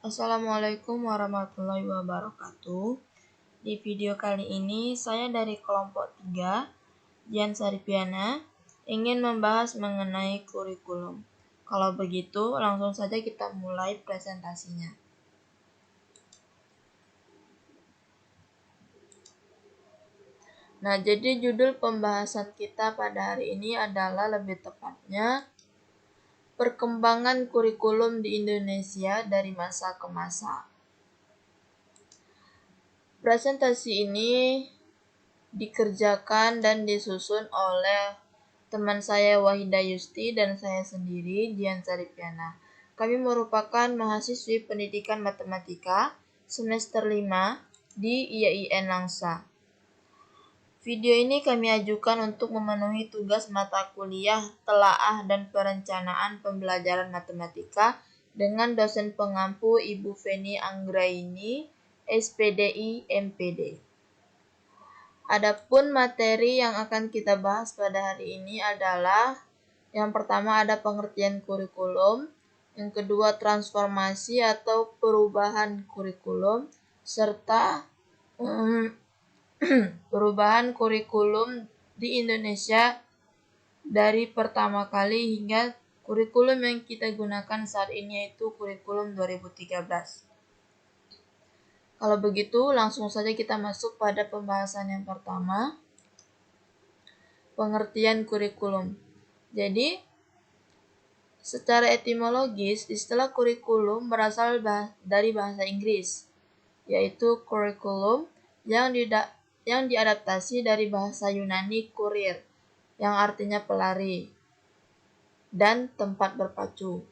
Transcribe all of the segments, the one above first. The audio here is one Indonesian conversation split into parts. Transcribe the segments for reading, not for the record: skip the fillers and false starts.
Assalamualaikum warahmatullahi wabarakatuh. Di video kali ini saya dari kelompok 3, Dian Saripiana, ingin membahas mengenai kurikulum. Kalau begitu, langsung saja kita mulai presentasinya. Nah, jadi judul pembahasan kita pada hari ini adalah lebih tepatnya perkembangan kurikulum di Indonesia dari masa ke masa. Presentasi ini dikerjakan dan disusun oleh teman saya Wahida Yusti dan saya sendiri, Dian Saripiana. Kami merupakan mahasiswi pendidikan matematika semester 5 di IAIN Langsa. Video ini kami ajukan untuk memenuhi tugas mata kuliah telaah dan perencanaan pembelajaran matematika dengan dosen pengampu Ibu Feni Anggraini, SPDI MPD. Adapun materi yang akan kita bahas pada hari ini adalah yang pertama ada pengertian kurikulum, yang kedua transformasi atau perubahan kurikulum, serta perubahan kurikulum di Indonesia dari pertama kali hingga kurikulum yang kita gunakan saat ini yaitu kurikulum 2013. Kalau begitu, langsung saja kita masuk pada pembahasan yang pertama, pengertian kurikulum. Jadi, secara etimologis, istilah kurikulum berasal dari bahasa Inggris, yaitu curriculum yang diadaptasi dari bahasa Yunani kurir, yang artinya pelari, dan tempat berpacu.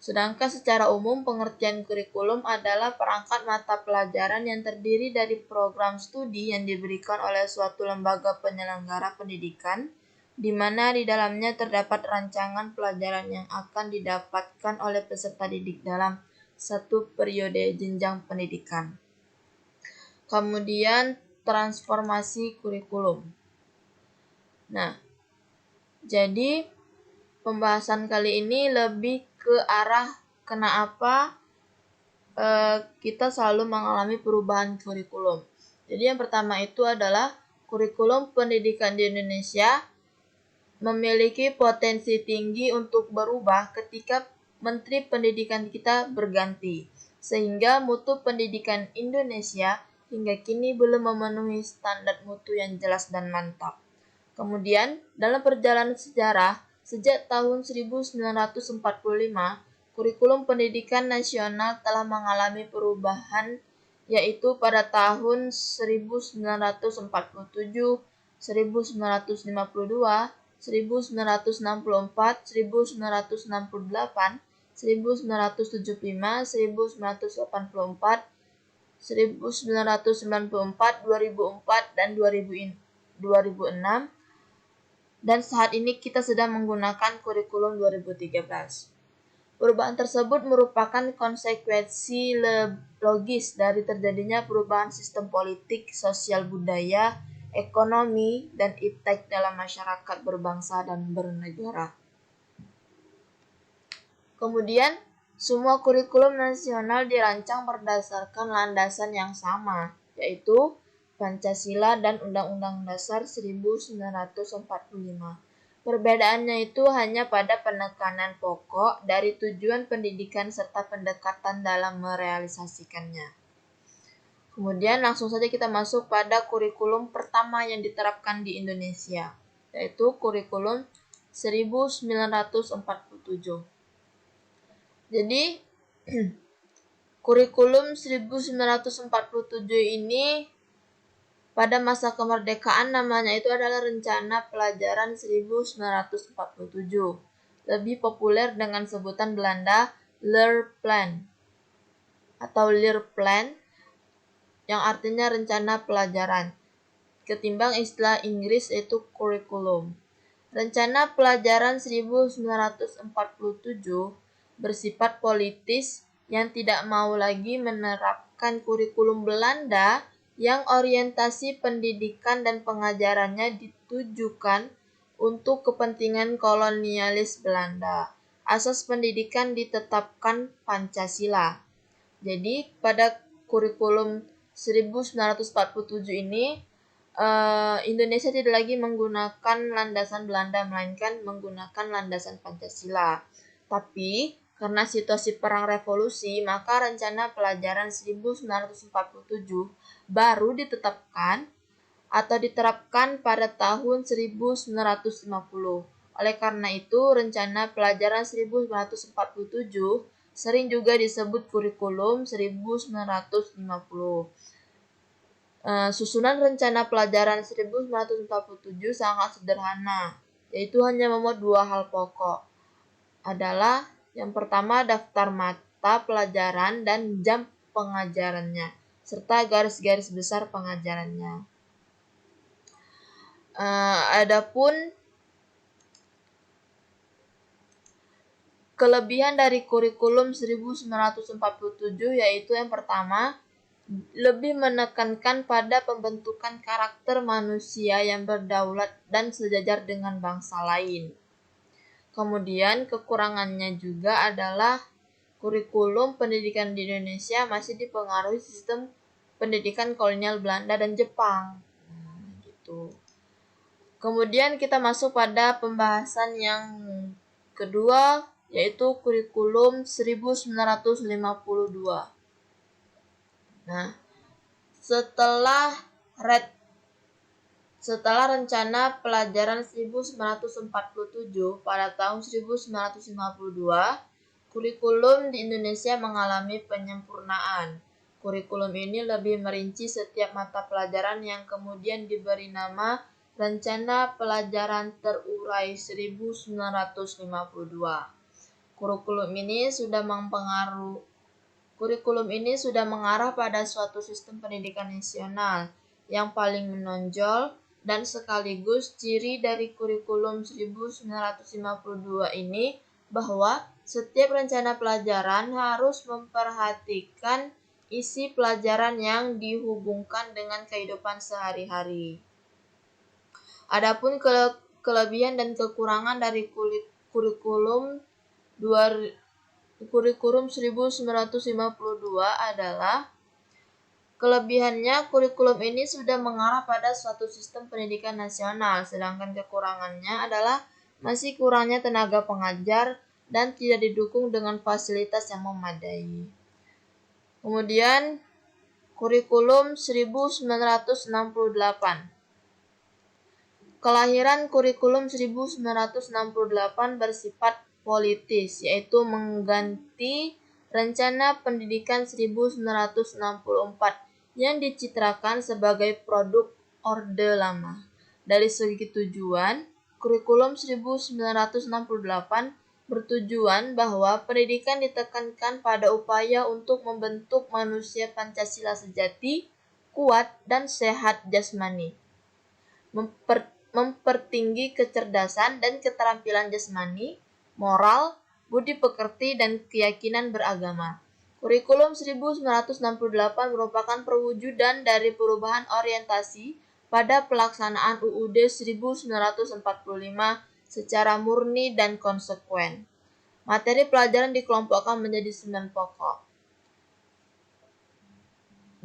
Sedangkan secara umum pengertian kurikulum adalah perangkat mata pelajaran yang terdiri dari program studi yang diberikan oleh suatu lembaga penyelenggara pendidikan, di mana di dalamnya terdapat rancangan pelajaran yang akan didapatkan oleh peserta didik dalam satu periode jenjang pendidikan. Kemudian transformasi kurikulum. Nah, jadi pembahasan kali ini lebih ke arah kenapa kita selalu mengalami perubahan kurikulum. Jadi yang pertama itu adalah kurikulum pendidikan di Indonesia memiliki potensi tinggi untuk berubah ketika Menteri Pendidikan kita berganti, sehingga mutu pendidikan Indonesia hingga kini belum memenuhi standar mutu yang jelas dan mantap. Kemudian, dalam perjalanan sejarah, sejak tahun 1945, kurikulum pendidikan nasional telah mengalami perubahan, yaitu pada tahun 1947, 1952, 1964, 1968, 1975, 1975, 1984, 1994, 2004, dan 2006. Dan saat ini kita sedang menggunakan kurikulum 2013. Perubahan tersebut merupakan konsekuensi logis dari terjadinya perubahan sistem politik, sosial budaya, ekonomi, dan iptek dalam masyarakat berbangsa dan bernegara. Kemudian, semua kurikulum nasional dirancang berdasarkan landasan yang sama, yaitu Pancasila dan Undang-Undang Dasar 1945. Perbedaannya itu hanya pada penekanan pokok dari tujuan pendidikan serta pendekatan dalam merealisasikannya. Kemudian langsung saja kita masuk pada kurikulum pertama yang diterapkan di Indonesia, yaitu kurikulum 1947. Jadi, kurikulum 1947 ini pada masa kemerdekaan namanya itu adalah Rencana Pelajaran 1947. Lebih populer dengan sebutan Belanda Leerplan atau Leerplan yang artinya rencana pelajaran, ketimbang istilah Inggris yaitu curriculum. Rencana Pelajaran 1947 bersifat politis yang tidak mau lagi menerapkan kurikulum Belanda yang orientasi pendidikan dan pengajarannya ditujukan untuk kepentingan kolonialis Belanda. Asas pendidikan ditetapkan Pancasila. Jadi pada kurikulum 1947 ini Indonesia tidak lagi menggunakan landasan Belanda, melainkan menggunakan landasan Pancasila. Tapi karena situasi perang revolusi, maka rencana pelajaran 1947 baru ditetapkan atau diterapkan pada tahun 1950. Oleh karena itu, rencana pelajaran 1947 sering juga disebut kurikulum 1950. Susunan rencana pelajaran 1947 sangat sederhana, yaitu hanya memuat dua hal pokok. Adalah yang pertama daftar mata pelajaran dan jam pengajarannya, serta garis-garis besar pengajarannya. Adapun kelebihan dari kurikulum 1947 yaitu yang pertama, lebih menekankan pada pembentukan karakter manusia yang berdaulat dan sejajar dengan bangsa lain. Kemudian kekurangannya juga adalah kurikulum pendidikan di Indonesia masih dipengaruhi sistem pendidikan kolonial Belanda dan Jepang. Gitu. Kemudian kita masuk pada pembahasan yang kedua, yaitu kurikulum 1952. Nah, setelah rencana pelajaran 1947 pada tahun 1952, kurikulum di Indonesia mengalami penyempurnaan. Kurikulum ini lebih merinci setiap mata pelajaran yang kemudian diberi nama Rencana Pelajaran Terurai 1952. Kurikulum ini sudah mengarah pada suatu sistem pendidikan nasional yang paling menonjol dan sekaligus ciri dari kurikulum 1952 ini bahwa setiap rencana pelajaran harus memperhatikan isi pelajaran yang dihubungkan dengan kehidupan sehari-hari. Adapun kelebihan dan kekurangan dari kurikulum 1952 adalah kelebihannya kurikulum ini sudah mengarah pada suatu sistem pendidikan nasional, sedangkan kekurangannya adalah masih kurangnya tenaga pengajar dan tidak didukung dengan fasilitas yang memadai. Kemudian kurikulum 1968. Kelahiran kurikulum 1968 bersifat politis, yaitu mengganti Rencana Pendidikan 1964 yang dicitrakan sebagai produk Orde Lama. Dari segi tujuan, kurikulum 1968 bertujuan bahwa pendidikan ditekankan pada upaya untuk membentuk manusia Pancasila sejati, kuat, dan sehat jasmani, mempertinggi kecerdasan dan keterampilan jasmani, moral, budi pekerti, dan keyakinan beragama. Kurikulum 1968 merupakan perwujudan dari perubahan orientasi pada pelaksanaan UUD 1945 secara murni dan konsekuen. Materi pelajaran dikelompokkan menjadi 9 pokok.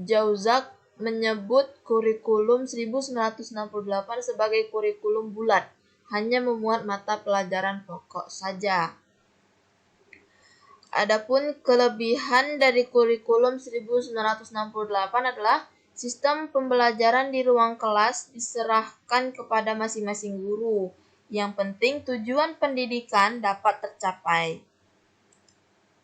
Jauzak menyebut kurikulum 1968 sebagai kurikulum bulat, hanya memuat mata pelajaran pokok saja. Adapun kelebihan dari kurikulum 1968 adalah sistem pembelajaran di ruang kelas diserahkan kepada masing-masing guru. Yang penting tujuan pendidikan dapat tercapai.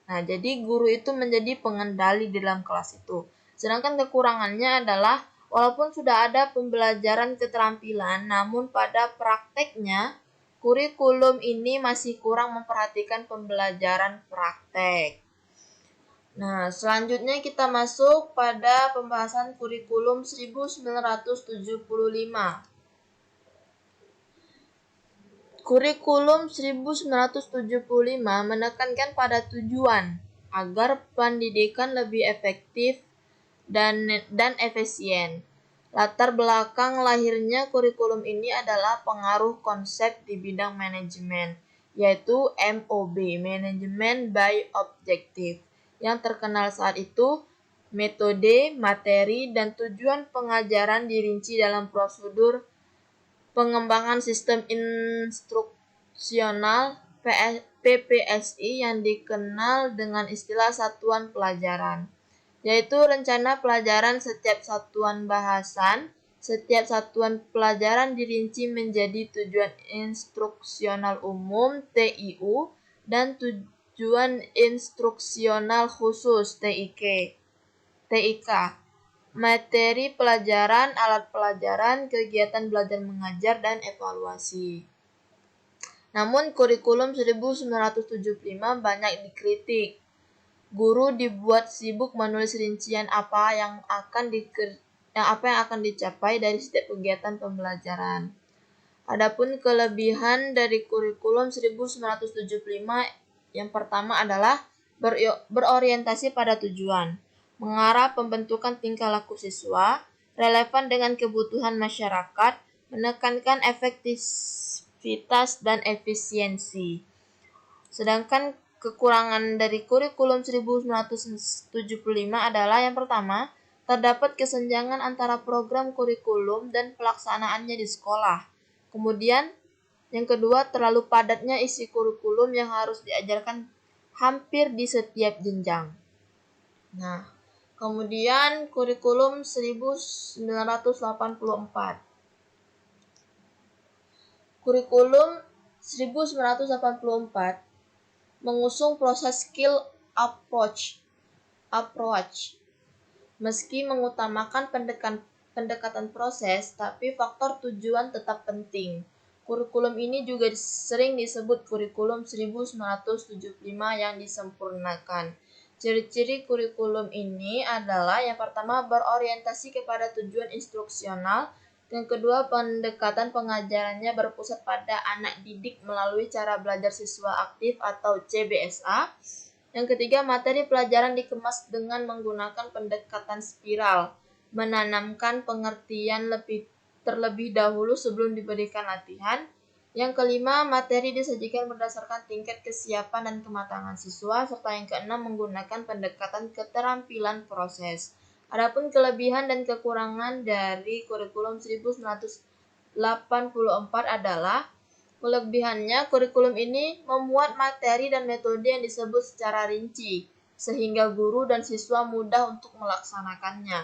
Nah, jadi guru itu menjadi pengendali di dalam kelas itu. Sedangkan kekurangannya adalah walaupun sudah ada pembelajaran keterampilan, namun pada prakteknya kurikulum ini masih kurang memperhatikan pembelajaran praktek. Nah, selanjutnya kita masuk pada pembahasan kurikulum 1975. Kurikulum 1975 menekankan pada tujuan agar pendidikan lebih efektif dan efisien. Latar belakang lahirnya kurikulum ini adalah pengaruh konsep di bidang manajemen, yaitu MOB, Management by Objective, yang terkenal saat itu. Metode, materi, dan tujuan pengajaran dirinci dalam prosedur pengembangan sistem instruksional PPSI yang dikenal dengan istilah satuan pelajaran, yaitu rencana pelajaran setiap satuan bahasan. Setiap satuan pelajaran dirinci menjadi tujuan instruksional umum (TIU) dan tujuan instruksional khusus (TIK). Materi pelajaran, alat pelajaran, kegiatan belajar mengajar, dan evaluasi. Namun kurikulum 1975 banyak dikritik. Guru dibuat sibuk menulis rincian apa yang akan dicapai dari setiap kegiatan pembelajaran. Adapun kelebihan dari kurikulum 1975 yang pertama adalah berorientasi pada tujuan, mengarah pembentukan tingkah laku siswa, relevan dengan kebutuhan masyarakat, menekankan efektivitas dan efisiensi. Sedangkan kekurangan dari kurikulum 1975 adalah yang pertama, terdapat kesenjangan antara program kurikulum dan pelaksanaannya di sekolah. Kemudian, yang kedua, terlalu padatnya isi kurikulum yang harus diajarkan hampir di setiap jenjang. Nah, kemudian kurikulum 1984. Kurikulum 1984 mengusung proses skill approach. Meski mengutamakan pendekatan proses, tapi faktor tujuan tetap penting. Kurikulum ini juga sering disebut kurikulum 1975 yang disempurnakan. Ciri-ciri kurikulum ini adalah yang pertama berorientasi kepada tujuan instruksional, yang kedua pendekatan pengajarannya berpusat pada anak didik melalui cara belajar siswa aktif atau CBSA. Yang ketiga, materi pelajaran dikemas dengan menggunakan pendekatan spiral, menanamkan pengertian terlebih dahulu sebelum diberikan latihan. Yang kelima, materi disajikan berdasarkan tingkat kesiapan dan kematangan siswa, serta yang keenam menggunakan pendekatan keterampilan proses. Adapun kelebihan dan kekurangan dari kurikulum 1984 adalah kelebihannya, kurikulum ini memuat materi dan metode yang disebut secara rinci, sehingga guru dan siswa mudah untuk melaksanakannya.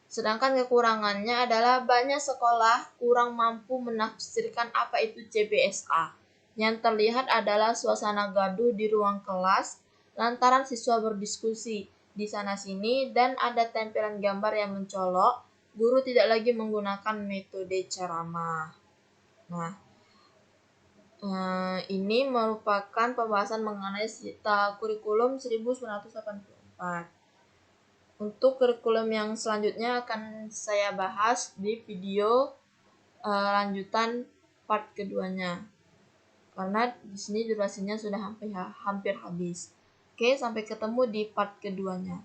Sedangkan kekurangannya adalah banyak sekolah kurang mampu menafsirkan apa itu CBSA. Yang terlihat adalah suasana gaduh di ruang kelas, lantaran siswa berdiskusi di sana-sini dan ada tempelan gambar yang mencolok. Guru tidak lagi menggunakan metode ceramah. Nah, ini merupakan pembahasan mengenai kurikulum 1984. Untuk kurikulum yang selanjutnya akan saya bahas di video lanjutan part keduanya. Karena di sini durasinya sudah hampir habis. Oke, sampai ketemu di part keduanya.